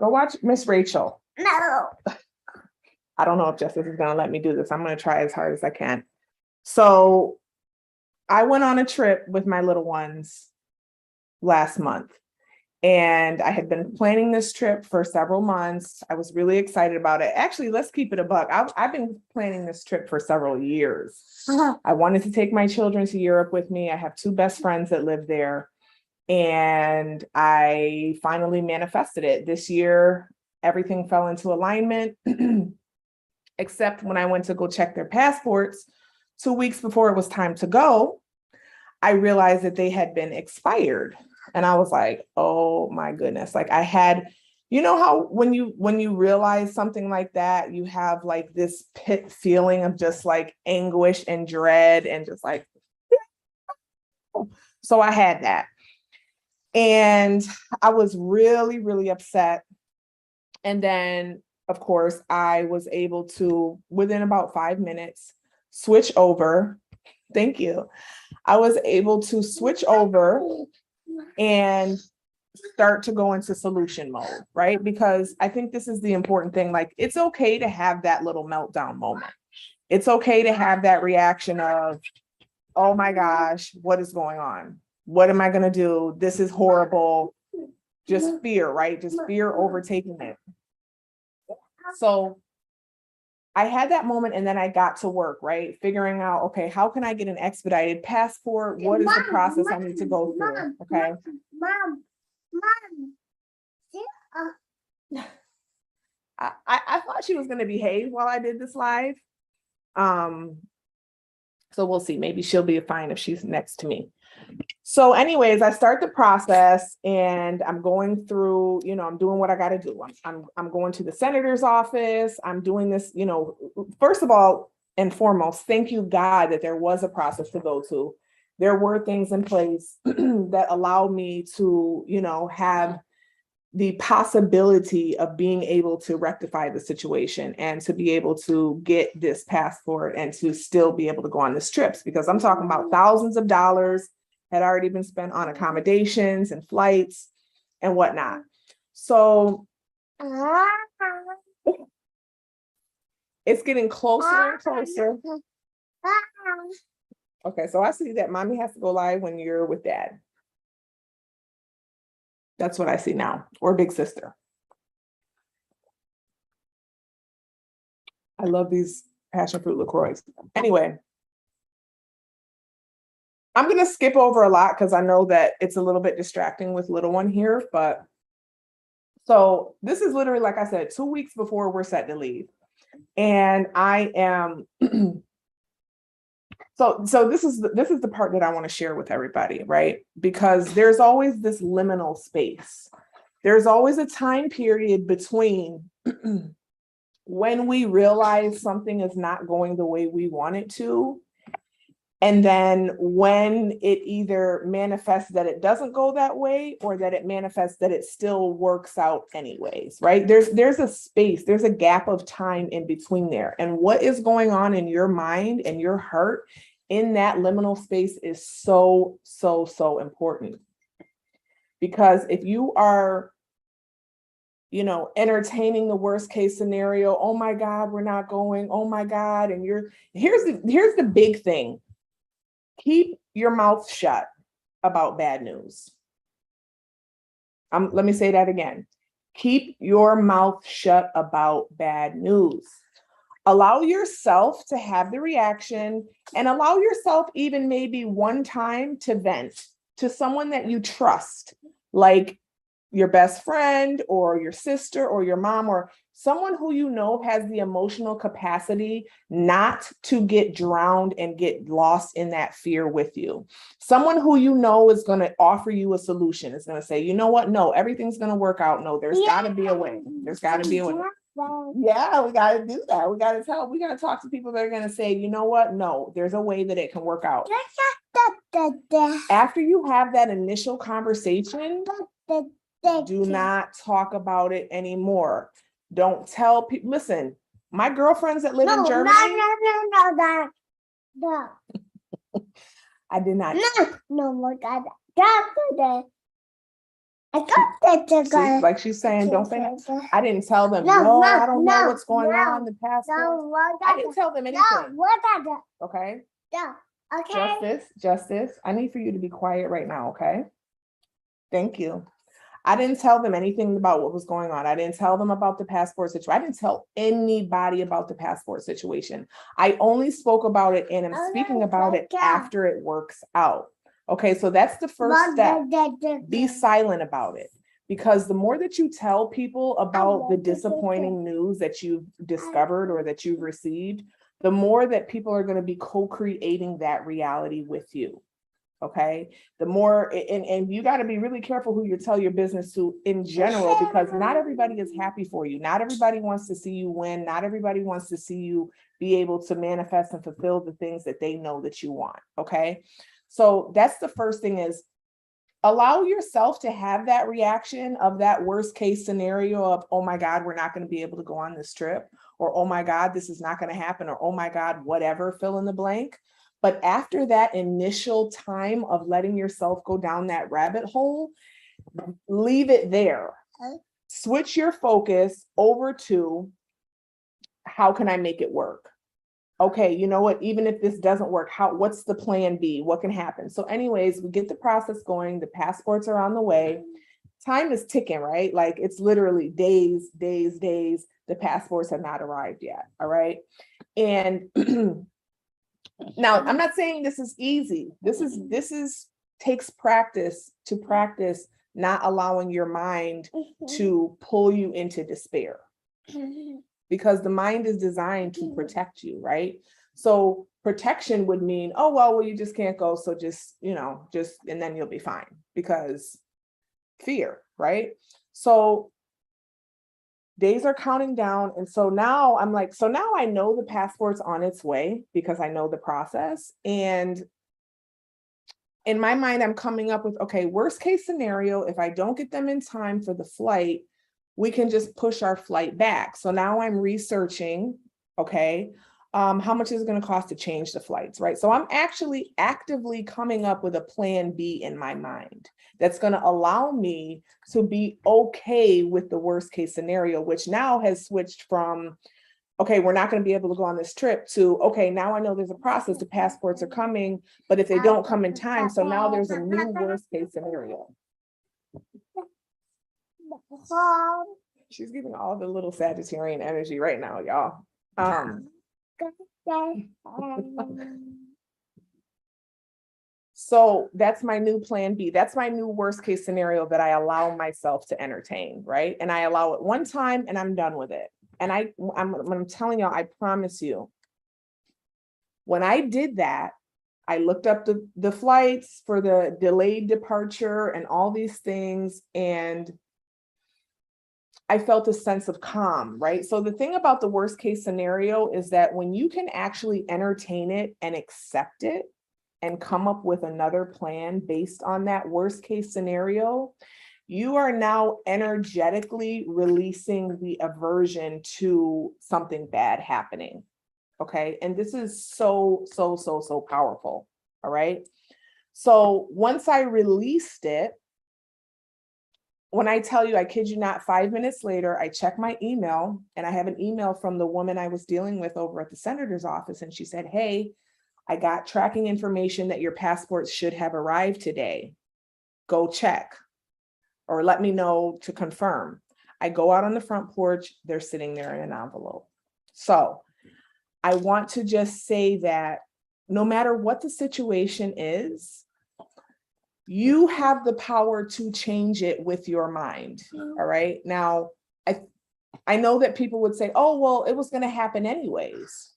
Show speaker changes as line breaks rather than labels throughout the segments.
Go watch Miss Rachel.
No.
I don't know if Justice is going to let me do this. I'm going to try as hard as I can. So I went on a trip with my little ones last month. And I had been planning this trip for several months. I was really excited about it. Actually, let's keep it a buck. I've been planning this trip for several years. I wanted to take my children to Europe with me. I have two best friends that live there. And I finally manifested it. This year, everything fell into alignment, except when I went to go check their passports 2 weeks before it was time to go, I realized that they had been expired. And I was like, oh my goodness. Like I had, you know how when you realize something like that, you have like this pit feeling of just like anguish and dread and just like, so I had that. And I was really, really upset. And then, of course, I was able to, within about 5 minutes, switch over. Thank you. I was able to switch over and start to go into solution mode, right? Because I think this is the important thing. Like, it's okay to have that little meltdown moment. It's okay to have that reaction of, oh my gosh, what is going on? What am I going to do? This is horrible. Just fear, right? Just fear overtaking it. So I had that moment and then I got to work, right? Figuring out, okay, how can I get an expedited passport? What is the process I need to go through? Okay.
Mom.
I thought she was going to behave while I did this live. So we'll see. Maybe she'll be fine if she's next to me. So anyways, I start the process and I'm going through, I'm doing what I got to do. I'm going to the senator's office. I'm doing this, first of all and foremost, thank you, God, that there was a process to go to. There were things in place that allow me to, have the possibility of being able to rectify the situation and to be able to get this passport and to still be able to go on this trips, because I'm talking about thousands of dollars had already been spent on accommodations and flights and whatnot. So it's getting closer and closer. Okay, so I see that mommy has to go live when you're with dad. That's what I see now, or big sister. I love these passion fruit LaCroix. Anyway, I'm going to skip over a lot because I know that it's a little bit distracting with little one here, but so this is literally, like I said, 2 weeks before we're set to leave. And I am, so this is the part that I want to share with everybody, right? Because there's always this liminal space. There's always a time period between when we realize something is not going the way we want it to, and then when it either manifests that it doesn't go that way, or that it manifests that it still works out anyways, right? There's a space, there's a gap of time in between there. And what is going on in your mind and your heart in that liminal space is so, so, so important. Because if you are, entertaining the worst case scenario, oh my God, we're not going, oh my God. And here's the big thing. Keep your mouth shut about bad news. Let me say that again. Keep your mouth shut about bad news. Allow yourself to have the reaction, and allow yourself even maybe one time to vent to someone that you trust, like your best friend or your sister or your mom, or someone who has the emotional capacity not to get drowned and get lost in that fear with you. Someone who is going to offer you a solution. Is going to say, you know what? No, everything's going to work out. No, there's got to be a way. There's got to be a way. Yeah, we got to do that. We got to talk to people that are going to say, you know what? No, there's a way that it can work out. After you have that initial conversation, do not talk about it anymore. Don't tell people. Listen, my girlfriends that live in Germany.
No.
I did not.
No,
See, like she's saying, don't say that. I didn't tell them, no, I don't know what's going on, the passport. I didn't tell them anything. Okay? Justice, I need for you to be quiet right now, okay? Thank you. I didn't tell them anything about what was going on. I didn't tell them about the passport situation. I didn't tell anybody about the passport situation. I only spoke about it and I'm speaking about it after it works out. Okay, so that's the first step. Be silent about it. Because the more that you tell people about the disappointing news that you've discovered or that you've received, the more that people are going to be co-creating that reality with you. Okay, the more, and you got to be really careful who you tell your business to in general, because not everybody is happy for you. Not everybody wants to see you win. Not everybody wants to see you be able to manifest and fulfill the things that they know that you want. Okay, so that's the first thing, is allow yourself to have that reaction of that worst case scenario of, oh my God, we're not going to be able to go on this trip, or oh my God, this is not going to happen, or oh my God, whatever, fill in the blank. But after that initial time of letting yourself go down that rabbit hole, leave it there. Switch your focus over to, how can I make it work? Okay, you know what, even if this doesn't work, what's the plan B? What can happen? So anyways, we get the process going. The passports are on the way. Time is ticking, right? Like it's literally days. The passports have not arrived yet. All right. And now I'm not saying this is easy. This is takes practice to practice not allowing your mind to pull you into despair. Because the mind is designed to protect you, right? So protection would mean, oh, well, you just can't go. So just, and then you'll be fine, because fear, right? So days are counting down. And so now I'm like, so now I know the passport's on its way because I know the process. And in my mind, I'm coming up with, okay, worst case scenario, if I don't get them in time for the flight, we can just push our flight back. So now I'm researching, okay, how much is it going to cost to change the flights, right? So I'm actually actively coming up with a plan B in my mind that's going to allow me to be okay with the worst case scenario, which now has switched from, okay, we're not going to be able to go on this trip, to, okay, now I know there's a process, the passports are coming, but if they don't come in time, so now there's a new worst case scenario. She's giving all the little Sagittarian energy right now, y'all. So that's my new plan B. That's my new worst case scenario that I allow myself to entertain, right? And I allow it one time and I'm done with it. And I'm telling y'all, I promise you, when I did that, I looked up the flights for the delayed departure and all these things, and I felt a sense of calm, right? So the thing about the worst case scenario is that when you can actually entertain it and accept it and come up with another plan based on that worst case scenario, you are now energetically releasing the aversion to something bad happening. Okay. And this is so powerful. All right. So once I released it, when I tell you, I kid you not, 5 minutes later, I check my email and I have an email from the woman I was dealing with over at the senator's office. And she said, hey, I got tracking information that your passports should have arrived today. Go check or let me know to confirm. I go out on the front porch, they're sitting there in an envelope. So I want to just say that no matter what the situation is, you have the power to change it with your mind. All right. Now, I know that people would say, oh, well, it was going to happen anyways.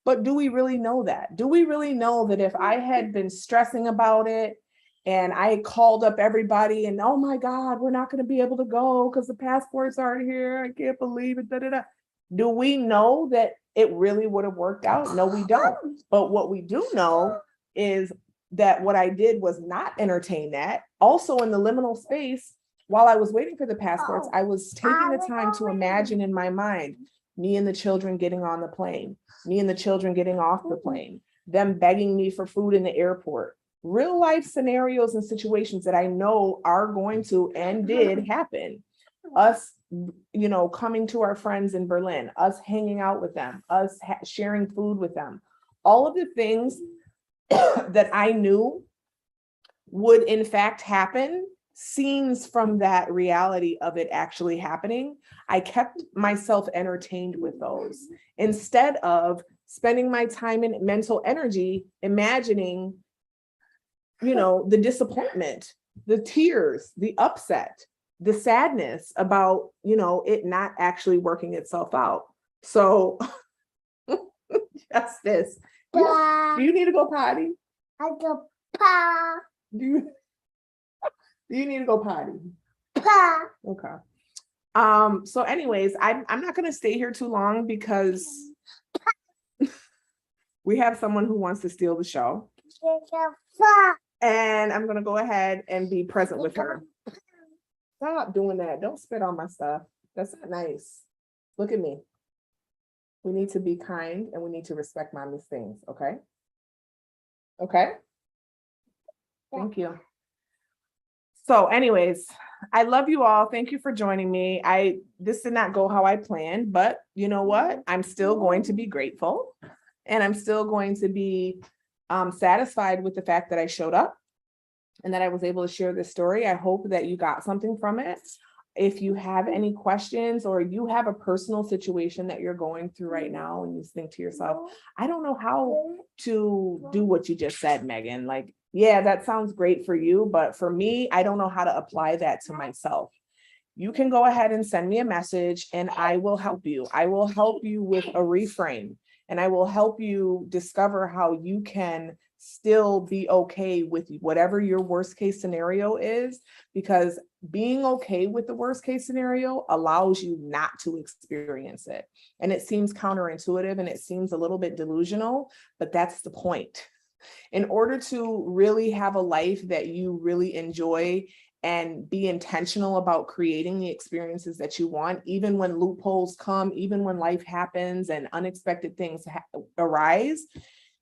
But do we really know that? Do we really know that if I had been stressing about it and I called up everybody and, oh my God, we're not going to be able to go because the passports aren't here, I can't believe it, do we know that it really would have worked out? No, we don't. But what we do know is that what I did was not entertain that. Also in the liminal space, while I was waiting for the passports, I was taking the time to imagine in my mind, me and the children getting on the plane, me and the children getting off the plane, them begging me for food in the airport, real life scenarios and situations that I know are going to and did happen. Us, coming to our friends in Berlin, us hanging out with them, us sharing food with them, all of the things that I knew would in fact happen, scenes from that reality of it actually happening, I kept myself entertained with those instead of spending my time and mental energy imagining, the disappointment, the tears, the upset, the sadness about, it not actually working itself out. So Justice, do you need to go potty?
I go pa
Do you need to go potty?
pa.
Okay. So anyways, I'm not going to stay here too long because we have someone who wants to steal the show. And I'm going to go ahead and be present with her. Stop doing that. Don't spit on my stuff. That's not nice. Look at me. We need to be kind and we need to respect mommy's things. Okay. Okay. Thank you. So anyways, I love you all. Thank you for joining me. This did not go how I planned, but you know what? I'm still going to be grateful and I'm still going to be satisfied with the fact that I showed up and that I was able to share this story. I hope that you got something from it. If you have any questions or you have a personal situation that you're going through right now and you think to yourself, I don't know how to do what you just said, Megan. Like, yeah, that sounds great for you, but for me, I don't know how to apply that to myself. You can go ahead and send me a message and I will help you. I will help you with a reframe and I will help you discover how you can still be okay with whatever your worst case scenario is, because being okay with the worst case scenario allows you not to experience it. And it seems counterintuitive and it seems a little bit delusional, but that's the point. In order to really have a life that you really enjoy and be intentional about creating the experiences that you want, even when loopholes come, even when life happens and unexpected things arise,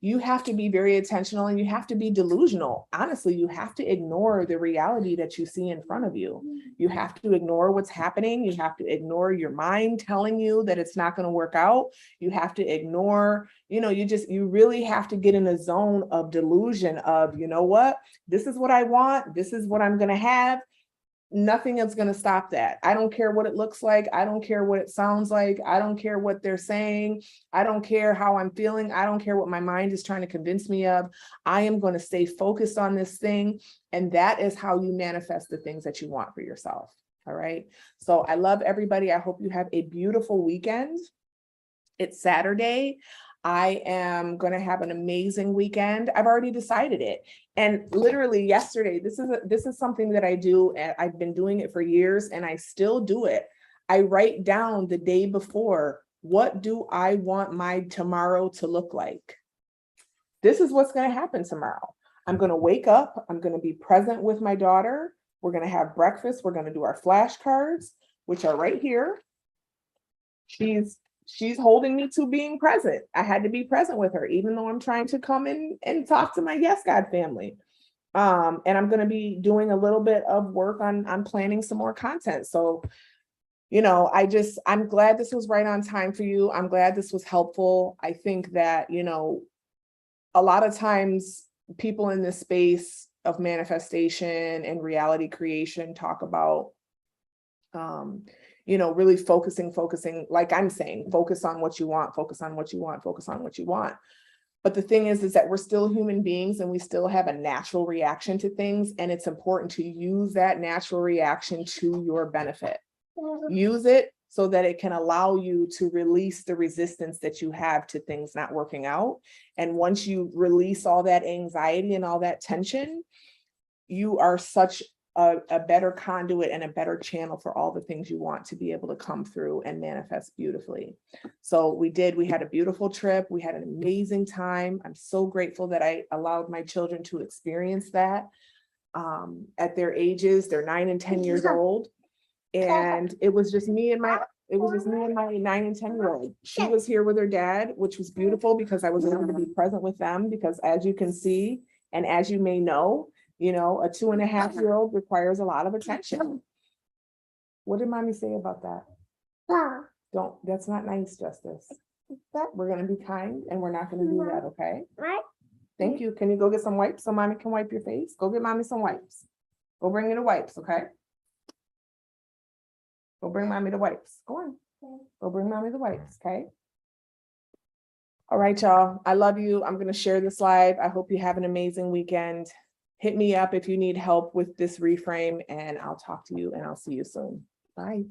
you have to be very intentional and you have to be delusional. Honestly, you have to ignore the reality that you see in front of you. You have to ignore what's happening. You have to ignore your mind telling you that it's not going to work out. You have to ignore, you really have to get in a zone of delusion of, you know what, this is what I want. This is what I'm going to have. Nothing is going to stop that. I don't care what it looks like. I don't care what it sounds like. I don't care what they're saying. I don't care how I'm feeling. I don't care what my mind is trying to convince me of. I am going to stay focused on this thing. And that is how you manifest the things that you want for yourself. All right. So I love everybody. I hope you have a beautiful weekend. It's Saturday. I am going to have an amazing weekend. I've already decided it. And literally yesterday, this is something that I do, and I've been doing it for years and I still do it. I write down the day before, what do I want my tomorrow to look like? This is what's going to happen tomorrow. I'm going to wake up. I'm going to be present with my daughter. We're going to have breakfast. We're going to do our flashcards, which are right here. She's holding me to being present. I had to be present with her, even though I'm trying to come in and talk to my Yes God family. And I'm going to be doing a little bit of work on planning some more content. So, I'm glad this was right on time for you. I'm glad this was helpful. I think that, a lot of times people in this space of manifestation and reality creation talk about, really focusing, like I'm saying, focus on what you want, focus on what you want, focus on what you want. But the thing is that we're still human beings and we still have a natural reaction to things. And it's important to use that natural reaction to your benefit. Use it so that it can allow you to release the resistance that you have to things not working out. And once you release all that anxiety and all that tension, you are such a better conduit and a better channel for all the things you want to be able to come through and manifest beautifully. So we had a beautiful trip. We had an amazing time. I'm so grateful that I allowed my children to experience that at their ages. They're 9 and 10 years old. And it was just me and my 9 and 10-year-old. She was here with her dad, which was beautiful because I was able to be present with them because as you can see, And as you may know, a 2.5-year-old requires a lot of attention. What did mommy say about that?
Pa.
That's not nice, Justice.
That
We're gonna be kind and we're not gonna do that, okay?
right?
Thank you. Can you go get some wipes so mommy can wipe your face? Go get mommy some wipes. Go bring me the wipes, okay? Go bring mommy the wipes. Go on. Go bring mommy the wipes, okay? All right, y'all. I love you. I'm gonna share this live. I hope you have an amazing weekend. Hit me up if you need help with this reframe, and I'll talk to you and I'll see you soon. Bye.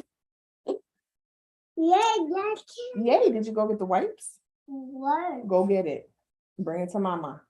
Yeah, that's
Yay, did you go get the wipes?
what.
Go get it. Bring it to mama.